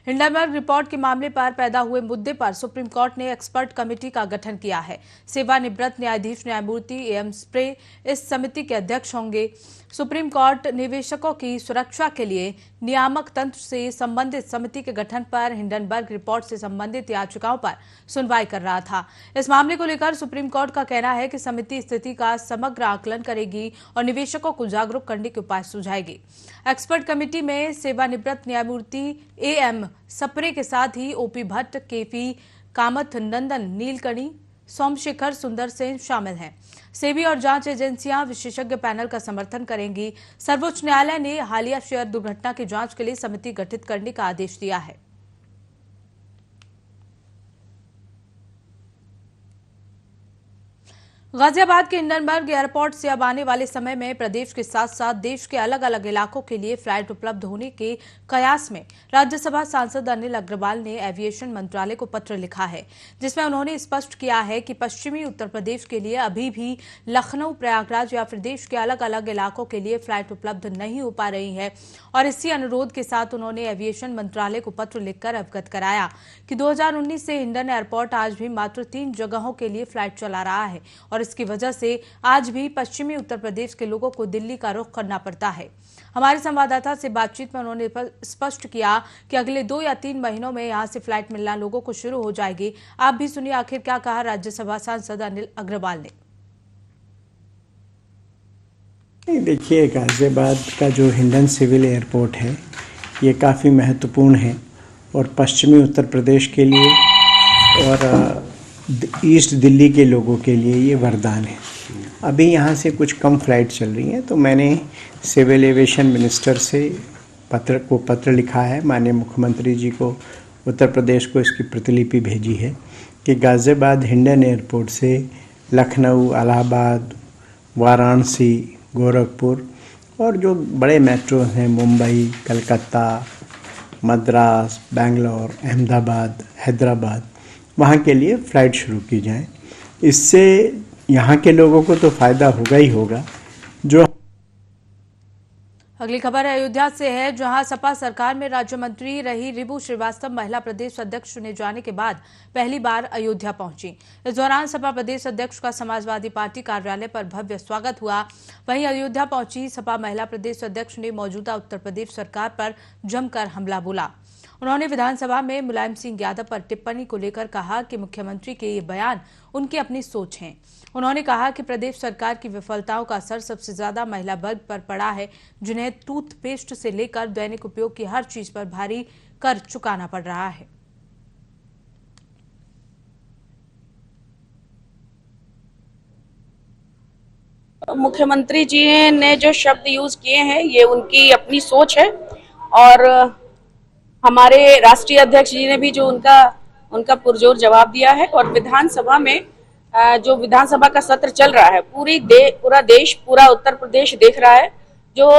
Hindenburg report के मामले पर पैदा हुए मुद्दे पर सुप्रीम कोर्ट ने एक्सपर्ट कमेटी का गठन किया है। सेवानिवृत्त न्यायाधीश न्यायमूर्ति एम स्प्रे इस समिति के अध्यक्ष होंगे। सुप्रीम कोर्ट निवेशकों की सुरक्षा के लिए नियामक तंत्र से संबंधित समिति के गठन पर हिंडनबर्ग रिपोर्ट से संबंधित याचिकाओं पर सुनवाई कर रहा था। इस मामले को लेकर सुप्रीम कोर्ट का कहना है कि समिति स्थिति का समग्र आकलन करेगी और निवेशकों को जागरूक करने के उपाय सुझाएगी। एक्सपर्ट कमेटी में सेवानिवृत्त न्यायमूर्ति एएम सप्रे के साथ ही ओपी भट्ट, केपी कामथ, नंदन नीलकणी, सोमशेखर सुंदर सेन शामिल हैं। सेबी और जांच एजेंसियां विशेषज्ञ पैनल का समर्थन करेंगी। सर्वोच्च न्यायालय ने हालिया शेयर दुर्घटना की जांच के लिए समिति गठित करने का आदेश दिया है। गाजियाबाद के हिंडनबर्ग एयरपोर्ट से अब आने वाले समय में प्रदेश के साथ साथ देश के अलग अलग इलाकों के लिए फ्लाइट उपलब्ध होने के कयास में राज्यसभा सांसद अनिल अग्रवाल ने एविएशन मंत्रालय को पत्र लिखा है, जिसमें उन्होंने स्पष्ट किया है कि पश्चिमी उत्तर प्रदेश के लिए अभी भी लखनऊ, प्रयागराज या फिर देश के अलग अलग इलाकों के लिए फ्लाइट उपलब्ध नहीं हो पा रही है। और इसी अनुरोध के साथ उन्होंने एविएशन मंत्रालय को पत्र लिखकर अवगत कराया कि 2019 से हिंडन एयरपोर्ट आज भी मात्र 3 जगहों के लिए फ्लाइट चला रहा है और इसकी वजह से आज भी पश्चिमी उत्तर प्रदेश के लोगों को दिल्ली का रुख करना पड़ता है। हमारे संवाददाता से बातचीत में उन्होंने स्पष्ट किया कि अगले 2 या 3 महीनों में यहां से फ्लाइट मिलना लोगों को शुरू हो जाएगी। आप भी सुनिए आखिर क्या कहा राज्यसभा सांसद अनिल अग्रवाल ने। देखिए, गाजियाबाद का जो हिंडन सिविल एयरपोर्ट है ये काफ़ी महत्वपूर्ण है और पश्चिमी उत्तर प्रदेश के लिए और ईस्ट दिल्ली के लोगों के लिए ये वरदान है। अभी यहाँ से कुछ कम फ्लाइट चल रही हैं, तो मैंने सिविल एविएशन मिनिस्टर से पत्र लिखा है, माननीय मुख्यमंत्री जी को, उत्तर प्रदेश को इसकी प्रतिलिपि भेजी है कि गाजियाबाद हिंडन एयरपोर्ट से लखनऊ, इलाहाबाद, वाराणसी, गोरखपुर और जो बड़े मेट्रो हैं मुंबई, कलकत्ता, मद्रास, बेंगलोर, अहमदाबाद, हैदराबाद, वहाँ के लिए फ़्लाइट शुरू की जाए। इससे यहाँ के लोगों को तो फ़ायदा होगा ही होगा। जो अगली खबर अयोध्या से है, जहां सपा सरकार में राज्य मंत्री रही रिबू श्रीवास्तव महिला प्रदेश अध्यक्ष चुने जाने के बाद पहली बार अयोध्या पहुंची। इस दौरान सपा प्रदेश अध्यक्ष का समाजवादी पार्टी कार्यालय पर भव्य स्वागत हुआ। वहीं अयोध्या पहुंची सपा महिला प्रदेश अध्यक्ष ने मौजूदा उत्तर प्रदेश सरकार पर जमकर हमला बोला। उन्होंने विधानसभा में मुलायम सिंह यादव पर टिप्पणी को लेकर कहा कि मुख्यमंत्री के ये बयान उनकी अपनी सोच हैं। उन्होंने कहा कि प्रदेश सरकार की विफलताओं का असर सबसे ज्यादा महिला वर्ग पर पड़ा है, जिन्हें टूथपेस्ट से लेकर दैनिक उपयोग की हर चीज पर भारी कर चुकाना पड़ रहा है। मुख्यमंत्री जी ने जो शब्द यूज किए हैं ये उनकी अपनी सोच है और हमारे राष्ट्रीय अध्यक्ष जी ने भी जो उनका पुरजोर जवाब दिया है। और विधानसभा में जो विधानसभा का सत्र चल रहा है, पूरा देश, पूरा उत्तर प्रदेश देख रहा है। जो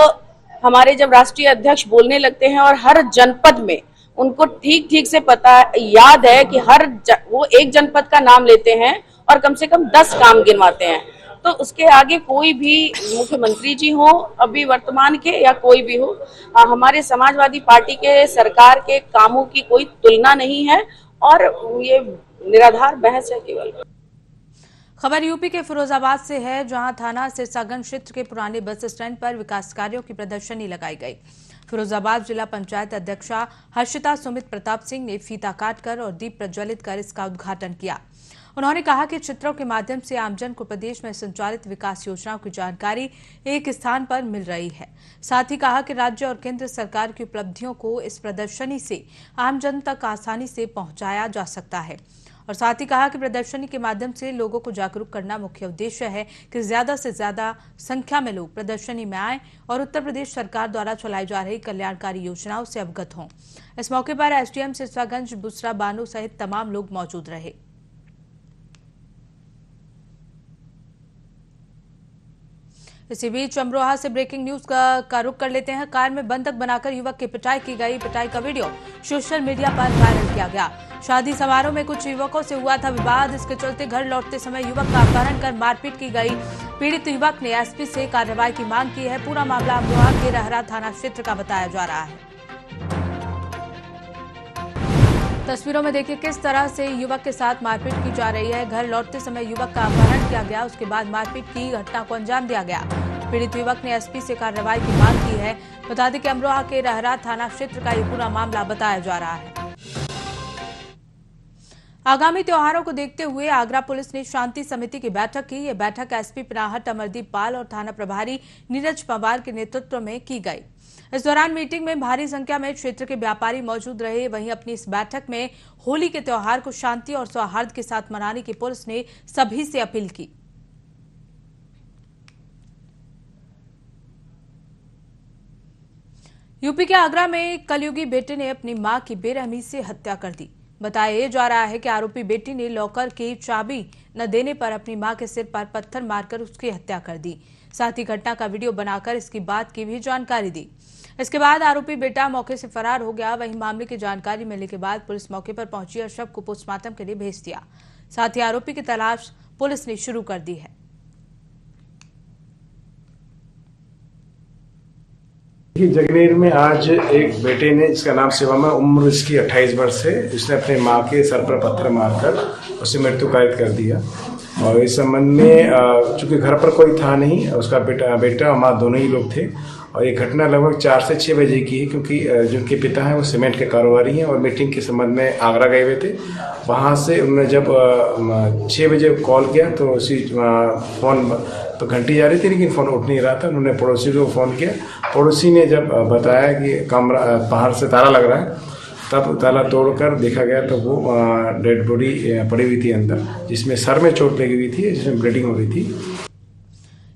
हमारे जब राष्ट्रीय अध्यक्ष बोलने लगते हैं और हर जनपद में उनको ठीक से पता याद है कि वो एक जनपद का नाम लेते हैं और कम से कम 10 काम गिनवाते हैं, तो उसके आगे कोई भी मुख्यमंत्री जी हो अभी वर्तमान के या कोई भी हो, हमारे समाजवादी पार्टी के सरकार के कामों की कोई तुलना नहीं है और ये निराधार बहस है केवल। खबर यूपी के फिरोजाबाद से है, जहां थाना सिरसागंज क्षेत्र के पुराने बस स्टैंड पर विकास कार्यों की प्रदर्शनी लगाई गई। फिरोजाबाद जिला पंचायत अध्यक्षा हर्षिता सुमित प्रताप सिंह ने फीता काटकर और दीप प्रज्वलित कर इसका उद्घाटन किया। उन्होंने कहा कि चित्रों के माध्यम से आमजन को प्रदेश में संचालित विकास योजनाओं की जानकारी एक स्थान पर मिल रही है। साथ ही कहा कि राज्य और केंद्र सरकार की उपलब्धियों को इस प्रदर्शनी से आमजन तक आसानी से पहुंचाया जा सकता है। और साथ ही कहा कि प्रदर्शनी के माध्यम से लोगों को जागरूक करना मुख्य उद्देश्य है कि ज्यादा से ज्यादा संख्या में लोग प्रदर्शनी में आएं और उत्तर प्रदेश सरकार द्वारा चलाई जा रही कल्याणकारी योजनाओं से अवगत हों। इस मौके पर एसडीएम सिरसागंज बुसरा बानो सहित तमाम लोग मौजूद रहे। इसी बीच अमरोहा से ब्रेकिंग न्यूज का रुख कर लेते हैं। कार में बंधक बनाकर युवक की पिटाई की गई। पिटाई का वीडियो सोशल मीडिया पर वायरल किया गया। शादी समारोह में कुछ युवकों से हुआ था विवाद। इसके चलते घर लौटते समय युवक का अपहरण कर मारपीट की गई। पीड़ित युवक ने एसपी से कार्रवाई की मांग की है। पूरा मामला अमरोहा के रहरा थाना क्षेत्र का बताया जा रहा है। तस्वीरों में देखिए किस तरह से युवक के साथ मारपीट की जा रही है। घर लौटते समय युवक का अपहरण किया गया, उसके बाद मारपीट की घटना को अंजाम दिया गया। पीड़ित युवक ने एसपी से कार्रवाई की मांग की है। बता दें कि अमरोहा के रहरा थाना क्षेत्र का ये पूरा मामला बताया जा रहा है। आगामी त्योहारों को देखते हुए आगरा पुलिस ने शांति समिति की बैठक की। ये बैठक एसपी पिनाहट अमरदीप पाल और थाना प्रभारी नीरज पवार के नेतृत्व में की गई। इस दौरान मीटिंग में भारी संख्या में क्षेत्र के व्यापारी मौजूद रहे। वहीं अपनी इस बैठक में होली के त्योहार को शांति और सौहार्द के साथ मनाने की पुलिस ने सभी से अपील की। यूपी के आगरा में कलयुगी बेटे ने अपनी मां की बेरहमी से हत्या कर दी। बताया जा रहा है कि आरोपी बेटी ने लॉकर की चाबी न देने पर अपनी मां के सिर पर पत्थर मारकर उसकी हत्या कर दी। साथ ही घटना का वीडियो बनाकर इसकी बात की भी जानकारी दी। इसके बाद आरोपी बेटा मौके से फरार हो गया। वहीं मामले की जानकारी मिलने के बाद पुलिस मौके पर पहुंची और शव को पोस्टमार्टम के लिए भेज दिया। साथ ही आरोपी की तलाश पुलिस ने शुरू कर दी है। जगनेर में आज एक बेटे ने, जिसका नाम शिवम है, उम्र इसकी 28 वर्ष है, जिसने अपने मां के सर पर पत्थर मारकर उसे मृत्यु कायित कर दिया। और इस संबंध में चूंकि घर पर कोई था नहीं, उसका बेटा और मां दोनों ही लोग थे। और ये घटना लगभग 4 से 6 बजे की है, क्योंकि जिनके पिता हैं वो सीमेंट के कारोबारी हैं और मीटिंग के संबंध में आगरा गए हुए थे। वहाँ से उन्होंने जब 6 बजे कॉल किया तो उसी फ़ोन तो घंटी जा रही थी लेकिन फ़ोन उठ नहीं रहा था। उन्होंने पड़ोसी को फ़ोन किया। पड़ोसी ने जब बताया कि कमरा बाहर से ताला लग रहा है, तब ताला तोड़कर देखा गया तो वो डेड बॉडी पड़ी हुई थी अंदर, जिसमें सर में चोट लगी हुई थी, जिसमें ब्लीडिंग हो रही थी।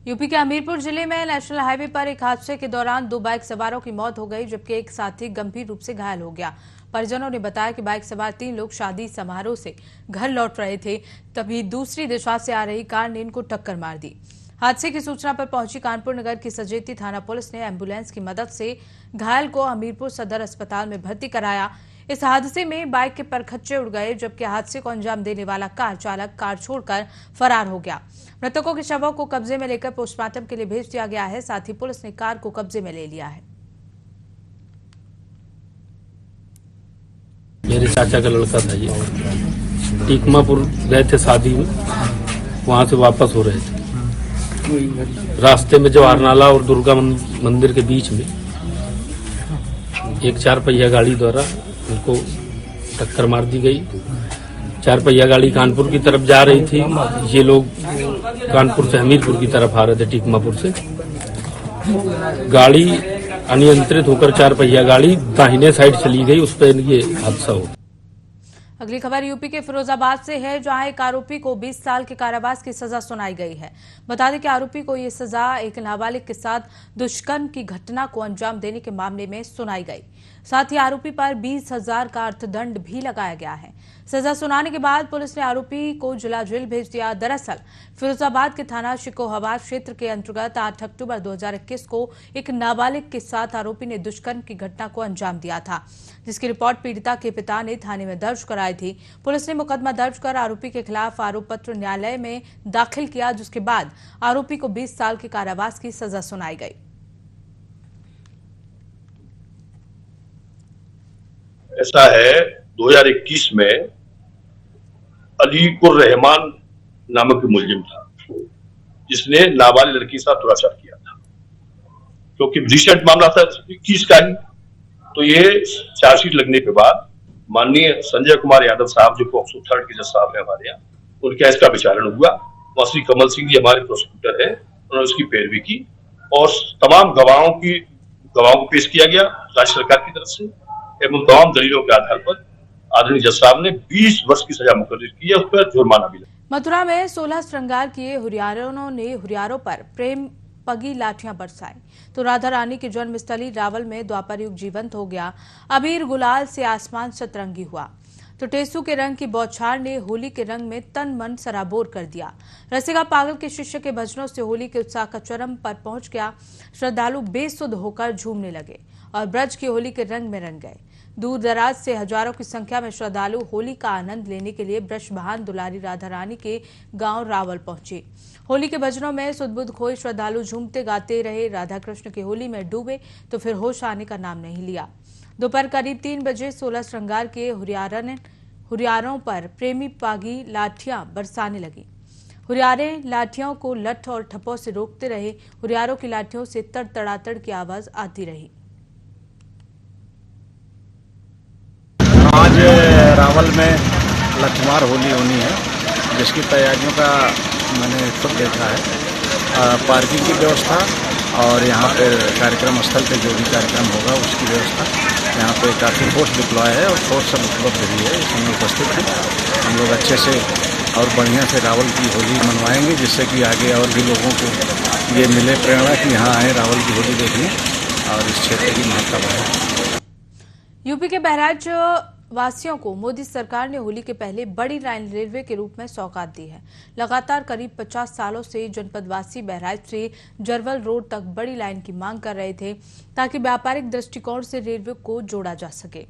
यूपी के हमीरपुर जिले में नेशनल हाईवे पर एक हादसे के दौरान 2 बाइक सवारों की मौत हो गई, जबकि एक साथी गंभीर रूप से घायल हो गया। परिजनों ने बताया कि बाइक सवार 3 लोग शादी समारोह से घर लौट रहे थे, तभी दूसरी दिशा से आ रही कार ने इनको टक्कर मार दी। हादसे की सूचना पर पहुंची कानपुर नगर की सजेती थाना पुलिस ने एम्बुलेंस की मदद से घायल को हमीरपुर सदर अस्पताल में भर्ती कराया। इस हादसे में बाइक के परखच्चे उड़ गए, जबकि हादसे को अंजाम देने वाला कार चालक कार छोड़कर फरार हो गया। मृतकों के शवों को कब्जे में लेकर पोस्टमार्टम के लिए भेज दिया गया है। साथ ही पुलिस ने कार को कब्जे में ले लिया है। मेरे चाचा का लड़का था ये, टीकमापुर गए थे शादी में, वहां से वापस हो रहे थे। रास्ते में जवाहर नाला और दुर्गा मंदिर के बीच में एक 4 पहिया गाड़ी द्वारा उनको टक्कर मार दी गई। 4 पहिया गाड़ी कानपुर की तरफ जा रही थी। ये लोग कानपुर से हमीरपुर की तरफ आ रहे थे टीकमापुर से। गाड़ी अनियंत्रित होकर 4 पहिया गाड़ी दाहिने साइड चली गई, उस पर ये हादसा हो। अगली खबर यूपी के फिरोजाबाद से है, जहां एक आरोपी को 20 साल के कारावास की सजा सुनाई गई है। बता दें कि आरोपी को ये सजा एक नाबालिग के साथ दुष्कर्म की घटना को अंजाम देने के मामले में सुनाई गई। साथ ही आरोपी पर 20,000 का अर्थदंड भी लगाया गया है। सजा सुनाने के बाद पुलिस ने आरोपी को जिला जेल भेज दिया। दरअसल फिरोजाबाद के थाना शिकोहवाद क्षेत्र के अंतर्गत 8 अक्टूबर 2021 को एक नाबालिग के साथ आरोपी ने दुष्कर्म की घटना को अंजाम दिया था, जिसकी रिपोर्ट पीड़िता के पिता ने थाने में दर्ज कराई थी। पुलिस ने मुकदमा दर्ज कर आरोपी के खिलाफ आरोप पत्र न्यायालय में दाखिल किया, जिसके बाद आरोपी को 20 साल के कारावास की सजा सुनाई गई। ऐसा है 2021 में अलीकुर रहमान नामक मुलजिम था, जिसने नाबालिग लड़की के साथ दुराचार किया था। क्योंकि रिसेंट मामला था 21 का ही, तो ये चार्जशीट लगने के बाद माननीय संजय कुमार यादव साहब, जो पॉक्सो 3rd के जज साहब है हमारे यहाँ, उनके इसका विचारण हुआ। वहां श्री कमल सिंह जी हमारे प्रोसिक्यूटर है, उन्होंने उसकी पैरवी की और तमाम गवाहों को पेश किया गया राज्य सरकार की तरफ से, एवं तमाम दलीलों के आधार पर आदरणीय जज साहब ने 20 वर्ष की सजा मुकर्रर की है। उस पर जुर्माना भी लगा। मथुरा में 16 श्रृंगार किए हुरियारों ने हुरियारों पर प्रेम पगी लाठियां बरसाई, तो राधा रानी की जन्मस्थली रावल में द्वापर युग जीवंत हो गया। अबीर गुलाल से आसमान सतरंगी हुआ, तो टेसू के रंग की बौछार ने होली के रंग में तन मन सराबोर कर दिया। रसिका पागल के शिष्य के भजनों से होली के उत्साह का चरम पर पहुंच गया। श्रद्धालु बेसुध होकर झूमने लगे और ब्रज की होली के रंग में रंग गए। दूर दराज से हजारों की संख्या में श्रद्धालु होली का आनंद लेने के लिए ब्रजबहान दुलारी राधा रानी के गांव रावल पहुंचे। होली के भजनों में सुध-बुध खोए श्रद्धालु झूमते गाते रहे। राधा कृष्ण की होली में डूबे तो फिर होश आने का नाम नहीं लिया। दोपहर करीब 3 बजे 16 श्रृंगार के हुरियारों पर प्रेमी पागी लाठियां बरसाने लगी। हुरियारे लाठियों को लठ और ठप्पों से रोकते रहे। हुरियारों की लाठियों से तड़तड़ातड़ की आवाज आती रही। आज रावल में लठमार होली होनी है, जिसकी तैयारियों का मैंने खुद देखा है। पार्किंग की व्यवस्था और यहाँ पे कार्यक्रम स्थल पे जो भी कार्यक्रम होगा उसकी व्यवस्था, यहाँ पे काफ़ी फोर्स डिप्लॉय है और फोर्स सब उपलब्ध भी है, इसमें उपस्थित हैं। हम लोग अच्छे से और बढ़िया से रावल की होली मनवाएंगे, जिससे कि आगे और भी लोगों को ये मिले प्रेरणा कि यहाँ आए रावल की होली देखने और इस क्षेत्र की महत्ता बढ़े। यूपी के बहराइच वासियों को मोदी सरकार ने होली के पहले बड़ी लाइन रेलवे के रूप में सौगात दी है। लगातार करीब 50 सालों से जनपदवासी बहराइच से जरवल रोड तक बड़ी लाइन की मांग कर रहे थे, ताकि व्यापारिक दृष्टिकोण से रेलवे को जोड़ा जा सके।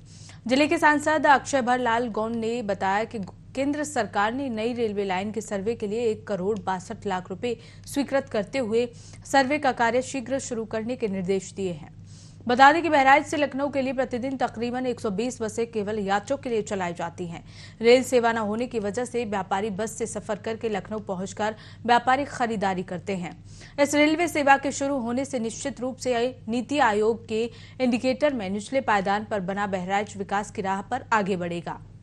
जिले के सांसद अक्षय भरलाल गौंड ने बताया कि केंद्र सरकार ने नई रेलवे लाइन के सर्वे के लिए 1,62,00,000 रुपए स्वीकृत करते हुए सर्वे का कार्य शीघ्र शुरू करने के निर्देश दिए हैं। बता दें कि बहराइच से लखनऊ के लिए प्रतिदिन तकरीबन 120 बसें केवल यात्रियों के लिए चलाई जाती हैं। रेल सेवा न होने की वजह से व्यापारी बस से सफर करके लखनऊ पहुंचकर व्यापारिक खरीदारी करते हैं। इस रेलवे सेवा के शुरू होने से निश्चित रूप से नीति आयोग के इंडिकेटर में निचले पायदान पर बना बहराइच विकास की राह पर आगे बढ़ेगा।